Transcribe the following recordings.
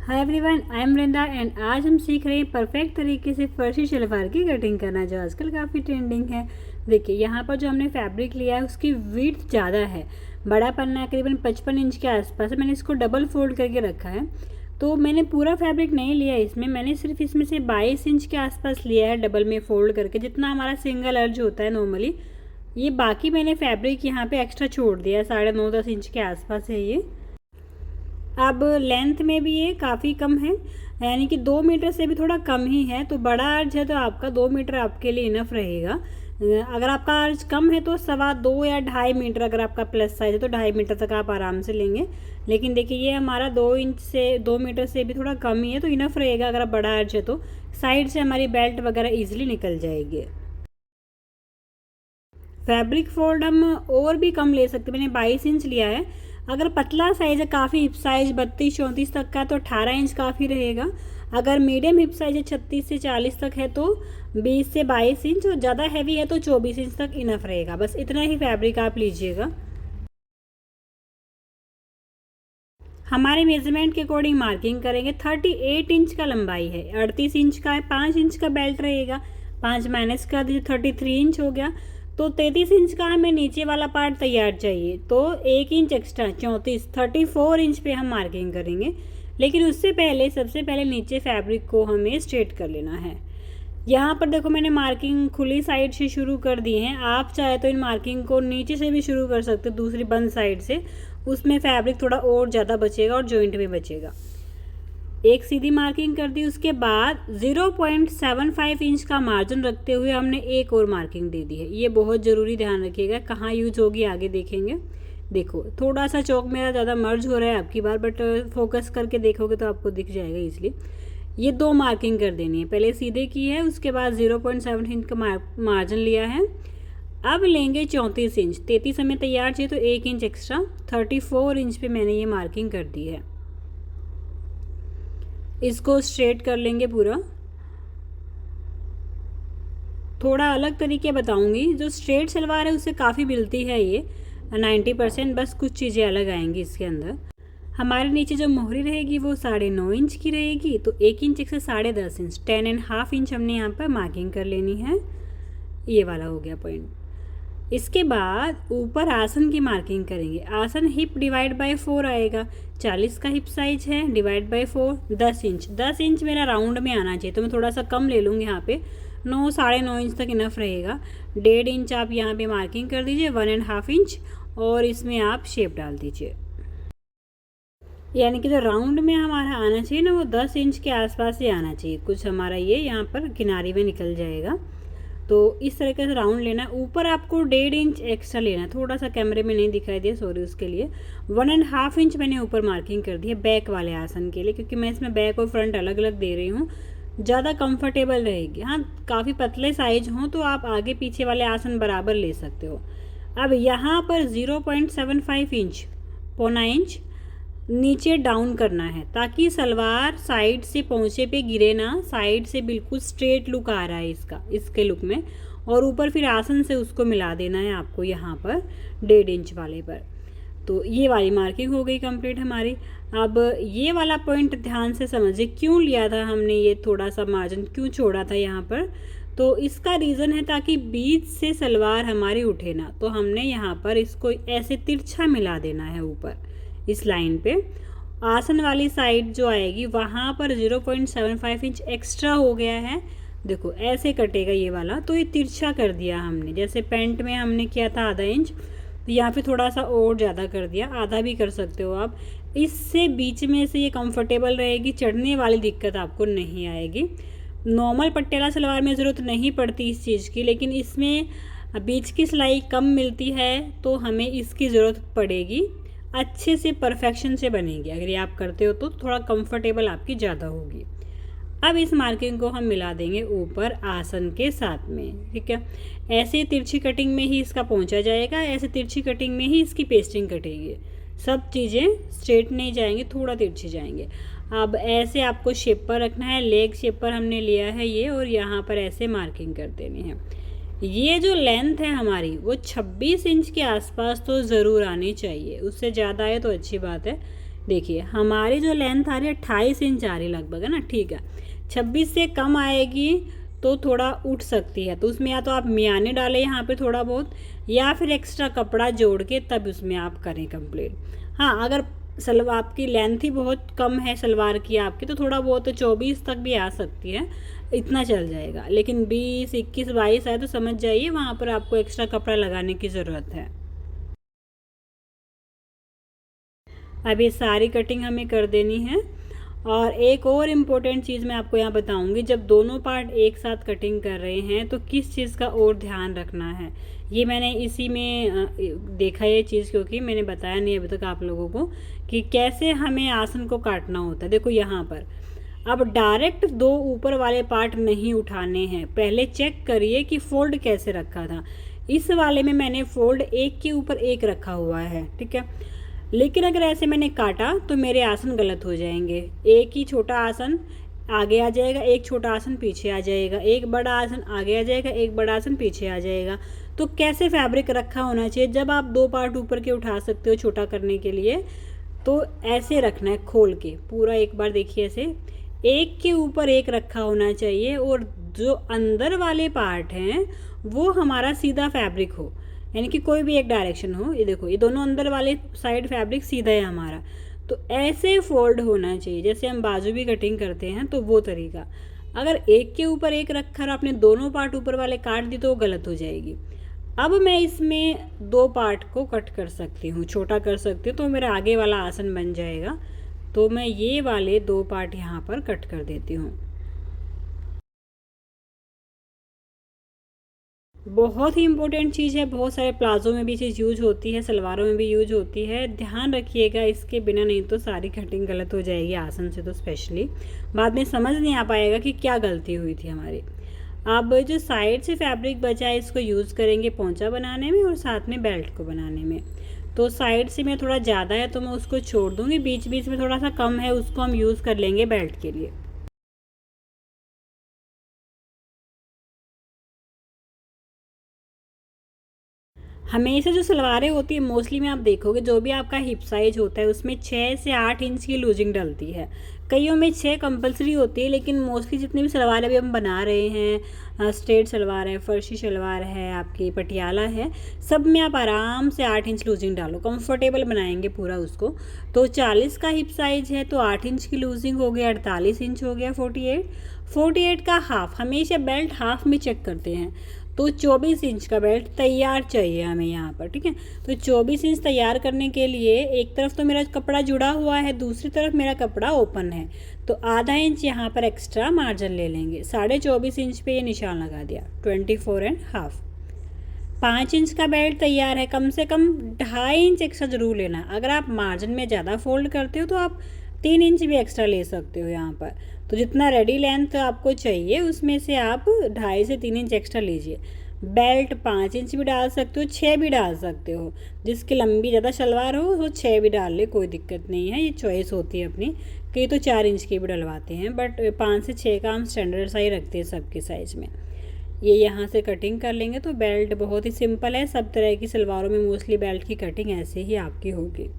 Hi everyone, I am Vrinda and आज हम सीख रहे हैं परफेक्ट तरीके से फर्शी शलवार की कटिंग करना, जो आजकल काफ़ी ट्रेंडिंग है। देखिए यहाँ पर जो हमने फैब्रिक लिया है उसकी विड्थ ज़्यादा है, बड़ा पन्ना करीबन 55 इंच के आसपास है। मैंने इसको डबल फोल्ड करके रखा है, तो मैंने पूरा फैब्रिक नहीं लिया इसमें, मैंने सिर्फ इसमें से 22 इंच के आसपास लिया है डबल में फोल्ड करके, जितना हमारा सिंगल अर्ज होता है नॉर्मली। ये बाकी मैंने फैब्रिक यहाँ पे एक्स्ट्रा छोड़ दिया है, 9.5-10 इंच के आसपास है ये। अब लेंथ में भी ये काफ़ी कम है, यानी कि 2 मीटर से भी थोड़ा कम ही है। तो बड़ा अर्ज है तो आपका 2 मीटर आपके लिए इनफ रहेगा। अगर आपका अर्ज कम है तो 2.25 या 2.5 मीटर, अगर आपका प्लस साइज है तो 2.5 मीटर तक आप आराम से लेंगे। लेकिन देखिए ये हमारा 2 मीटर से भी थोड़ा कम ही है, तो इनफ रहेगा। अगर आप बड़ा अर्ज है तो साइड से हमारी बेल्ट वगैरह ईजिली निकल जाएगी। फैब्रिक फोल्ड हम और भी कम ले सकते हैं, मैंने 22 इंच लिया है। अगर पतला साइज़ है, काफ़ी हिप साइज 32-34 तक का, तो 18 इंच काफ़ी रहेगा। अगर मीडियम हिप साइज है 36 से 40 तक है तो 20 से 22 इंच, और ज़्यादा हैवी है तो 24 इंच तक इनफ रहेगा। बस इतना ही फैब्रिक आप लीजिएगा। हमारे मेजरमेंट के अकॉर्डिंग मार्किंग करेंगे। 38 इंच का लंबाई है, 38 इंच का है, 5 इंच का बेल्ट रहेगा, 5 माइनस कर दीजिए, 33 इंच हो गया। तो 33 इंच का हमें नीचे वाला पार्ट तैयार चाहिए, तो 1 इंच एक्स्ट्रा 34 इंच पे हम मार्किंग करेंगे। लेकिन उससे पहले सबसे पहले नीचे फैब्रिक को हमें स्ट्रेट कर लेना है। यहाँ पर देखो मैंने मार्किंग खुली साइड से शुरू कर दी है, आप चाहे तो इन मार्किंग को नीचे से भी शुरू कर सकते हो, दूसरी बंद साइड से। उसमें फैब्रिक थोड़ा और ज़्यादा बचेगा और जॉइंट में बचेगा। एक सीधी मार्किंग कर दी, उसके बाद 0.75 इंच का मार्जिन रखते हुए हमने एक और मार्किंग दे दी है। ये बहुत ज़रूरी, ध्यान रखिएगा, कहाँ यूज होगी आगे देखेंगे। देखो थोड़ा सा चौक मेरा ज़्यादा मर्ज हो रहा है आपकी बार, बट फोकस करके देखोगे तो आपको दिख जाएगा इसलिए। ये 2 मार्किंग कर देनी है, पहले सीधे की है, उसके बाद 0.7 इंच का मार्जिन लिया है। अब लेंगे 34 इंच, 33 हमें तैयार चाहिए तो 1 इंच एक्स्ट्रा, 34 इंच पे मैंने ये मार्किंग कर दी है। इसको स्ट्रेट कर लेंगे पूरा। थोड़ा अलग तरीके बताऊंगी, जो स्ट्रेट सलवार है उससे काफ़ी मिलती है ये 90%, बस कुछ चीज़ें अलग आएंगी इसके अंदर। हमारे नीचे जो मोहरी रहेगी वो 9.5 इंच की रहेगी, तो 1 इंच से 10.5 इंच, 10.5 इंच हमने यहाँ पर मार्किंग कर लेनी है। ये वाला हो गया पॉइंट। इसके बाद ऊपर आसन की मार्किंग करेंगे। आसन हिप डिवाइड बाय 4 आएगा, 40 का हिप साइज है, डिवाइड बाय 4 10 इंच। 10 इंच मेरा राउंड में आना चाहिए, तो मैं थोड़ा सा कम ले लूँगी यहाँ पे, 9-9.5 इंच तक इनफ रहेगा। 1.5 इंच आप यहाँ पे मार्किंग कर दीजिए, 1.5 इंच, और इसमें आप शेप डाल दीजिए। यानी कि जो राउंड में हमारा आना चाहिए ना, वो 10 इंच के आसपास ही आना चाहिए। कुछ हमारा ये यहाँ पर किनारे में निकल जाएगा, तो इस तरीके से राउंड लेना है। ऊपर आपको 1.5 इंच एक्स्ट्रा लेना है, थोड़ा सा कैमरे में नहीं दिखाई दिया, सॉरी उसके लिए। 1.5 इंच मैंने ऊपर मार्किंग कर दी है बैक वाले आसन के लिए, क्योंकि मैं इसमें बैक और फ्रंट अलग अलग दे रही हूँ, ज़्यादा कंफर्टेबल रहेगी। हाँ, काफ़ी पतले साइज हों तो आप आगे पीछे वाले आसन बराबर ले सकते हो। अब यहाँ पर 0.75 इंच, 0.25 इंच नीचे डाउन करना है, ताकि सलवार साइड से पहुँचे पे गिरे ना, साइड से बिल्कुल स्ट्रेट लुक आ रहा है इसका, इसके लुक में। और ऊपर फिर आसन से उसको मिला देना है आपको यहाँ पर 1.5 इंच वाले पर। तो ये वाली मार्किंग हो गई कंप्लीट हमारी। अब ये वाला पॉइंट ध्यान से समझिए, क्यों लिया था हमने ये थोड़ा सा मार्जिन, क्यों छोड़ा था यहाँ पर। तो इसका रीज़न है ताकि बीच से सलवार हमारी उठे ना, तो हमने यहाँ पर इसको ऐसे तिरछा मिला देना है ऊपर इस लाइन पे। आसन वाली साइड जो आएगी वहाँ पर 0.75 इंच एक्स्ट्रा हो गया है। देखो ऐसे कटेगा ये वाला, तो ये तिरछा कर दिया हमने। जैसे पैंट में हमने किया था आधा इंच, तो यहाँ पे थोड़ा सा और ज़्यादा कर दिया, आधा भी कर सकते हो आप। इससे बीच में से ये कंफर्टेबल रहेगी, चढ़ने वाली दिक्कत आपको नहीं आएगी। नॉर्मल पट्टेला सलवार में ज़रूरत नहीं पड़ती इस चीज़ की, लेकिन इसमें बीच की सिलाई कम मिलती है तो हमें इसकी ज़रूरत पड़ेगी। अच्छे से परफेक्शन से बनेगी अगर ये आप करते हो तो थोड़ा कंफर्टेबल आपकी ज़्यादा होगी। अब इस मार्किंग को हम मिला देंगे ऊपर आसन के साथ में, ठीक है। ऐसे तिरछी कटिंग में ही इसका पहुंचा जाएगा, ऐसे तिरछी कटिंग में ही इसकी पेस्टिंग कटेगी। सब चीज़ें स्ट्रेट नहीं जाएंगे, थोड़ा तिरछी जाएंगे। अब ऐसे आपको शेप पर रखना है, लेग शेप पर हमने लिया है ये, और यहाँ पर ऐसे मार्किंग कर देनी है। ये जो लेंथ है हमारी वो 26 इंच के आसपास तो ज़रूर आनी चाहिए, उससे ज़्यादा आए तो अच्छी बात है, देखिए हमारी जो लेंथ आ रही है 28 इंच आ रही है लगभग, है ना, ठीक है। 26 से कम आएगी तो थोड़ा उठ सकती है, तो उसमें या तो आप मियाने डालें यहाँ पे थोड़ा बहुत, या फिर एक्स्ट्रा कपड़ा जोड़ के तब उसमें आप करें कंप्लीट। हाँ, अगर सलवार आपकी लेंथ ही बहुत कम है सलवार की आपकी, तो थोड़ा बहुत 24 तक भी आ सकती है, इतना चल जाएगा। लेकिन 20, 21, 22 आए तो समझ जाइए वहाँ पर आपको एक्स्ट्रा कपड़ा लगाने की ज़रूरत है। अब ये सारी कटिंग हमें कर देनी है। और एक और इम्पोर्टेंट चीज़ मैं आपको यहाँ बताऊँगी, जब दोनों पार्ट एक साथ कटिंग कर रहे हैं तो किस चीज़ का और ध्यान रखना है। ये मैंने इसी में देखा ये चीज़, क्योंकि मैंने बताया नहीं अभी तक आप लोगों को कि कैसे हमें आसन को काटना होता है। देखो यहाँ पर अब डायरेक्ट दो ऊपर वाले पार्ट नहीं उठाने हैं, पहले चेक करिए कि फोल्ड कैसे रखा था। इस वाले में मैंने फोल्ड एक के ऊपर एक रखा हुआ है, ठीक है। लेकिन अगर ऐसे मैंने काटा तो मेरे आसन गलत हो जाएंगे। एक ही छोटा आसन आगे आ जाएगा, एक छोटा आसन पीछे आ जाएगा, एक बड़ा आसन आगे आ जाएगा, एक बड़ा आसन पीछे आ जाएगा। तो कैसे फैब्रिक रखा होना चाहिए, जब आप दो पार्ट ऊपर के उठा सकते हो छोटा करने के लिए, तो ऐसे रखना है खोल के पूरा। एक बार देखिए ऐसे एक के ऊपर एक रखा होना चाहिए, और जो अंदर वाले पार्ट हैं वो हमारा सीधा फैब्रिक हो, यानी कि कोई भी एक डायरेक्शन हो। ये देखो ये दोनों अंदर वाले साइड फैब्रिक सीधा है हमारा, तो ऐसे फोल्ड होना चाहिए जैसे हम बाजू भी कटिंग करते हैं, तो वो तरीका। अगर एक के ऊपर एक रखा और आपने दोनों पार्ट ऊपर वाले काट दी तो वो गलत हो जाएगी। अब मैं इसमें दो पार्ट को कट कर सकती हूँ, छोटा कर सकती हूँ, तो मेरा आगे वाला आसन बन जाएगा। तो मैं ये वाले दो पार्ट यहाँ पर कट कर देती हूँ। बहुत ही इंपॉर्टेंट चीज़ है, बहुत सारे प्लाजो में भी चीज़ यूज होती है, सलवारों में भी यूज होती है, ध्यान रखिएगा इसके बिना, नहीं तो सारी कटिंग गलत हो जाएगी आसन से, तो स्पेशली बाद में समझ नहीं आ पाएगा कि क्या गलती हुई थी हमारी। अब जो साइड से फैब्रिक बचा है इसको यूज़ करेंगे पोंचा बनाने में और साथ में बेल्ट को बनाने में। तो साइड से में थोड़ा ज़्यादा है तो मैं उसको छोड़ दूँगी, बीच बीच में थोड़ा सा कम है उसको हम यूज़ कर लेंगे बेल्ट के लिए। हमेशा जो सलवारें होती है मोस्टली में आप देखोगे जो भी आपका हिप साइज होता है उसमें 6 से 8 इंच की लूजिंग डलती है। कईयों में 6 कंपलसरी होती है, लेकिन मोस्टली जितनी भी सलवार अभी हम बना रहे हैं, स्ट्रेट सलवार है, फर्शी सलवार है, आपकी पटियाला है, सब में आप आराम से 8 इंच लूजिंग डालो, कंफर्टेबल बनाएंगे पूरा उसको। तो 40 का हिप साइज है तो 8 इंच की लूजिंग हो गया, 48 इंच हो गया, 48 का हाफ, हमेशा बेल्ट हाफ में चेक करते हैं, तो 24 इंच का बेल्ट तैयार चाहिए हमें यहाँ पर, ठीक है। तो 24 इंच तैयार करने के लिए एक तरफ तो मेरा कपड़ा जुड़ा हुआ है, दूसरी तरफ मेरा कपड़ा ओपन है, तो आधा इंच यहाँ पर एक्स्ट्रा मार्जिन ले लेंगे। 24.5 इंच पे ये निशान लगा दिया, 24.5। 5 इंच का बेल्ट तैयार है, कम से कम 2.5 इंच एक्स्ट्रा जरूर लेना। अगर आप मार्जिन में ज़्यादा फोल्ड करते हो तो आप 3 इंच भी एक्स्ट्रा ले सकते हो यहाँ पर। तो जितना रेडी लेंथ आपको चाहिए उसमें से आप 2.5 से 3 इंच एक्स्ट्रा लीजिए। बेल्ट 5 इंच भी डाल सकते हो, 6 भी डाल सकते हो, जिसकी लंबी ज़्यादा शलवार हो वो 6 भी डाल ले, कोई दिक्कत नहीं है, ये चॉइस होती है अपनी। कई तो 4 इंच की भी डलवाते हैं, बट 5 से 6 का हम स्टैंडर्ड सा ही रखते हैं सबके साइज़ में। ये यहाँ से कटिंग कर लेंगे तो बेल्ट बहुत ही सिंपल है, सब तरह की सलवारों में मोस्टली बेल्ट की कटिंग ऐसे ही आपकी होगी।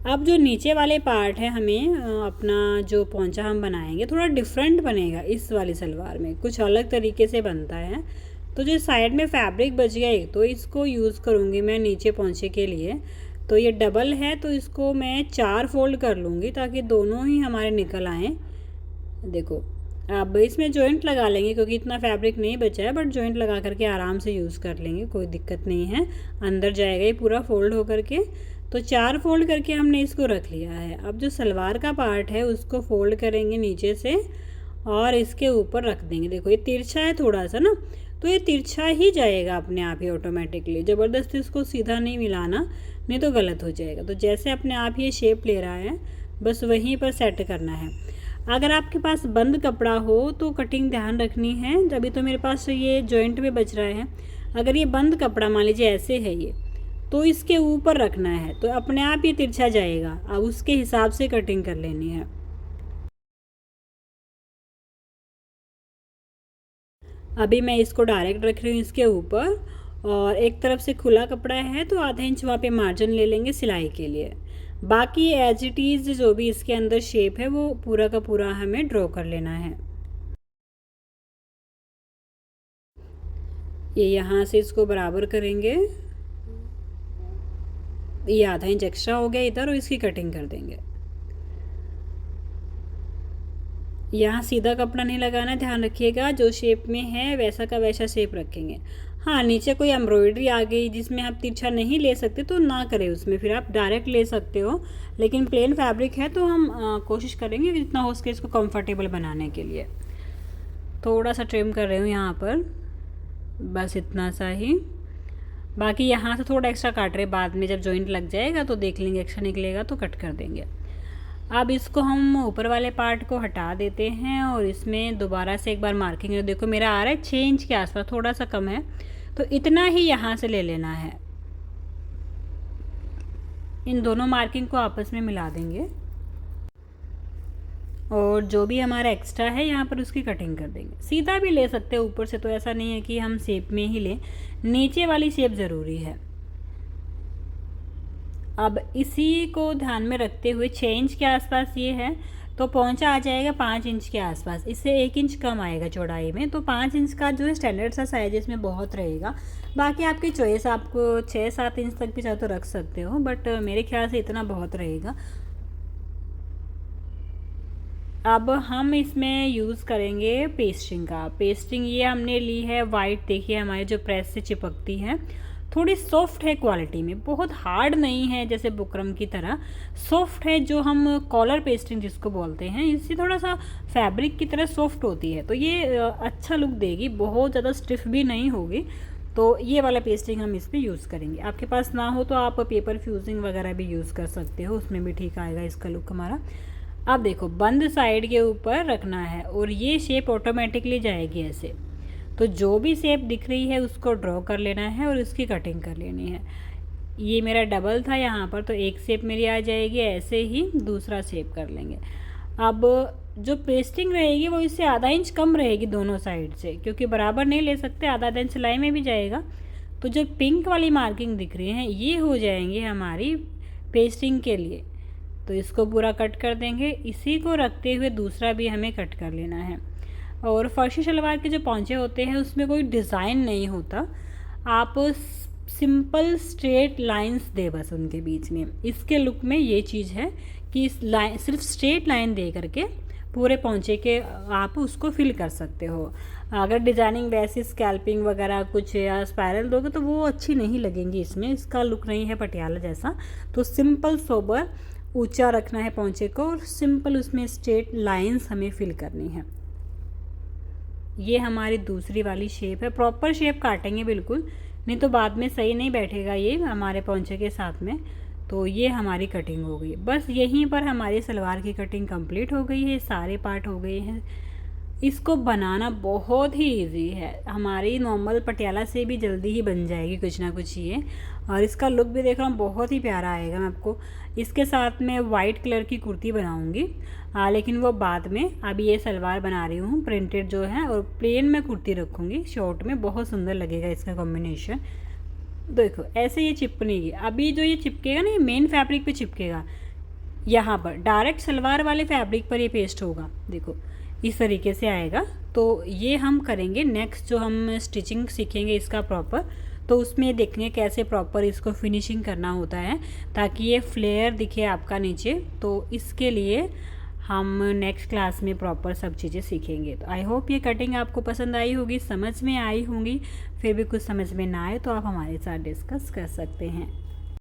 अब जो नीचे वाले पार्ट है हमें अपना जो पोंचा हम बनाएंगे थोड़ा डिफरेंट बनेगा, इस वाली सलवार में कुछ अलग तरीके से बनता है। तो जो साइड में फैब्रिक बच गया एक, तो इसको यूज़ करूँगी मैं नीचे पोंचे के लिए। तो ये डबल है तो इसको मैं 4 फोल्ड कर लूँगी ताकि दोनों ही हमारे निकल आएँ। देखो अब इसमें जॉइंट लगा लेंगे क्योंकि इतना फैब्रिक नहीं बचा है, बट जॉइंट लगा करके आराम से यूज़ कर लेंगे, कोई दिक्कत नहीं है, अंदर जाएगा ये पूरा फोल्ड हो करके। तो 4 फोल्ड करके हमने इसको रख लिया है। अब जो सलवार का पार्ट है उसको फोल्ड करेंगे नीचे से और इसके ऊपर रख देंगे। देखो ये तिरछा है थोड़ा सा ना, तो ये तिरछा ही जाएगा अपने आप ही ऑटोमेटिकली, ज़बरदस्ती इसको सीधा नहीं मिलाना, नहीं तो गलत हो जाएगा। तो जैसे अपने आप ये शेप ले रहा है बस वहीं पर सेट करना है। अगर आपके पास बंद कपड़ा हो तो कटिंग ध्यान रखनी है, अभी तो मेरे पास ये जॉइंट में बच रहा है। अगर ये बंद कपड़ा मान लीजिए ऐसे है ये, तो इसके ऊपर रखना है तो अपने आप ये तिरछा जाएगा, अब उसके हिसाब से कटिंग कर लेनी है। अभी मैं इसको डायरेक्ट रख रही हूँ इसके ऊपर, और एक तरफ से खुला कपड़ा है तो आधा इंच वहाँ पे मार्जिन ले लेंगे सिलाई के लिए। बाकी एज इट इज़ जो भी इसके अंदर शेप है वो पूरा का पूरा हमें ड्रॉ कर लेना है। ये यहाँ से इसको बराबर करेंगे, ये आधा इंच एक्स्ट्रा हो गया इधर, और इसकी कटिंग कर देंगे। यहाँ सीधा कपड़ा नहीं लगाना, ध्यान रखिएगा, जो शेप में है वैसा का वैसा शेप रखेंगे। हाँ, नीचे कोई एम्ब्रॉयडरी आ गई जिसमें आप तिरछा नहीं ले सकते तो ना करें उसमें, फिर आप डायरेक्ट ले सकते हो, लेकिन प्लेन फैब्रिक है तो हम कोशिश करेंगे जितना हो सके इसको कंफर्टेबल बनाने के लिए। थोड़ा सा ट्रिम कर रही हूँ यहाँ पर, बस इतना सा ही। बाकी यहाँ से थोड़ा एक्स्ट्रा काट रहे, बाद में जब जॉइंट लग जाएगा तो देख लेंगे, एक्स्ट्रा निकलेगा तो कट कर देंगे। अब इसको हम ऊपर वाले पार्ट को हटा देते हैं और इसमें दोबारा से एक बार मार्किंग, देखो मेरा आ रहा है 6 इंच के आसपास, थोड़ा सा कम है तो इतना ही यहाँ से ले लेना है। इन दोनों मार्किंग को आपस में मिला देंगे और जो भी हमारा एक्स्ट्रा है यहाँ पर उसकी कटिंग कर देंगे। सीधा भी ले सकते हैं ऊपर से, तो ऐसा नहीं है कि हम शेप में ही लें, नीचे वाली शेप ज़रूरी है। अब इसी को ध्यान में रखते हुए 6 इंच के आसपास ये है तो पहुंचा आ जाएगा 5 इंच के आसपास, इससे 1 इंच कम आएगा चौड़ाई में, तो 5 इंच का जो है स्टैंडर्ड सा साइज इसमें बहुत रहेगा। बाकी आपकी चॉइस, आपको 6-7 इंच तक भी चाहे तो रख सकते हो, बट मेरे ख्याल से इतना बहुत रहेगा। अब हम इसमें यूज़ करेंगे पेस्टिंग का। पेस्टिंग ये हमने ली है वाइट, देखिए हमारे जो प्रेस से चिपकती है, थोड़ी सॉफ्ट है क्वालिटी में, बहुत हार्ड नहीं है जैसे बुकरम की तरह, सॉफ्ट है, जो हम कॉलर पेस्टिंग जिसको बोलते हैं, इससे थोड़ा सा फैब्रिक की तरह सॉफ्ट होती है, तो ये अच्छा लुक देगी, बहुत ज़्यादा स्टिफ भी नहीं होगी। तो ये वाला पेस्टिंग हम इस पर यूज़ करेंगे। आपके पास ना हो तो आप पेपर फ्यूजिंग वगैरह भी यूज़ कर सकते हो, उसमें भी ठीक आएगा इसका लुक हमारा। अब देखो बंद साइड के ऊपर रखना है और ये शेप ऑटोमेटिकली जाएगी ऐसे, तो जो भी शेप दिख रही है उसको ड्रॉ कर लेना है और उसकी कटिंग कर लेनी है। ये मेरा डबल था यहाँ पर, तो एक शेप मेरी आ जाएगी, ऐसे ही दूसरा शेप कर लेंगे। अब जो पेस्टिंग रहेगी वो इससे आधा इंच कम रहेगी दोनों साइड से, क्योंकि बराबर नहीं ले सकते, आधा इंच सिलाई में भी जाएगा। तो जो पिंक वाली मार्किंग दिख रही है ये हो जाएंगी हमारी पेस्टिंग के लिए, तो इसको पूरा कट कर देंगे। इसी को रखते हुए दूसरा भी हमें कट कर लेना है। और फर्शी शलवार के जो पौंचे होते हैं उसमें कोई डिज़ाइन नहीं होता, आप सिंपल स्ट्रेट लाइंस दे बस उनके बीच में। इसके लुक में ये चीज़ है कि इस लाइन, सिर्फ स्ट्रेट लाइन दे करके पूरे पौंचे के आप उसको फिल कर सकते हो। अगर डिज़ाइनिंग वैसे स्कैल्पिंग वगैरह कुछ या स्पायरल दोगे तो वो अच्छी नहीं लगेंगी, इसमें इसका लुक नहीं है पटियाला जैसा। तो सिंपल सोबर ऊंचा रखना है पौंचे को और सिंपल उसमें स्ट्रेट लाइंस हमें फिल करनी है। ये हमारी दूसरी वाली शेप है, प्रॉपर शेप काटेंगे बिल्कुल, नहीं तो बाद में सही नहीं बैठेगा ये हमारे पौंचे के साथ में। तो ये हमारी कटिंग हो गई, बस यहीं पर हमारी सलवार की कटिंग कंप्लीट हो गई है, सारे पार्ट हो गए हैं। इसको बनाना बहुत ही इजी है, हमारी नॉर्मल पटियाला से भी जल्दी ही बन जाएगी कुछ ना कुछ ये। और इसका लुक भी देख रहा हूँ बहुत ही प्यारा आएगा। मैं आपको इसके साथ में वाइट कलर की कुर्ती बनाऊँगी, लेकिन वो बाद में। अभी ये सलवार बना रही हूँ प्रिंटेड जो है, और प्लेन में कुर्ती रखूँगी शॉर्ट में, बहुत सुंदर लगेगा इसका कॉम्बिनेशन। देखो ऐसे ये चिपकनेगी, अभी जो ये चिपकेगा ना ये मेन फैब्रिक पे चिपकेगा, यहाँ पर डायरेक्ट सलवार वाले फैब्रिक पर ये पेस्ट होगा, देखो इस तरीके से आएगा। तो ये हम करेंगे नेक्स्ट, जो हम स्टिचिंग सीखेंगे इसका प्रॉपर, तो उसमें देखेंगे कैसे प्रॉपर इसको फिनिशिंग करना होता है ताकि ये फ्लेयर दिखे आपका नीचे। तो इसके लिए हम नेक्स्ट क्लास में प्रॉपर सब चीज़ें सीखेंगे। तो आई होप ये कटिंग आपको पसंद आई होगी, समझ में आई होंगी। फिर भी कुछ समझ में ना आए तो आप हमारे साथ डिस्कस कर सकते हैं।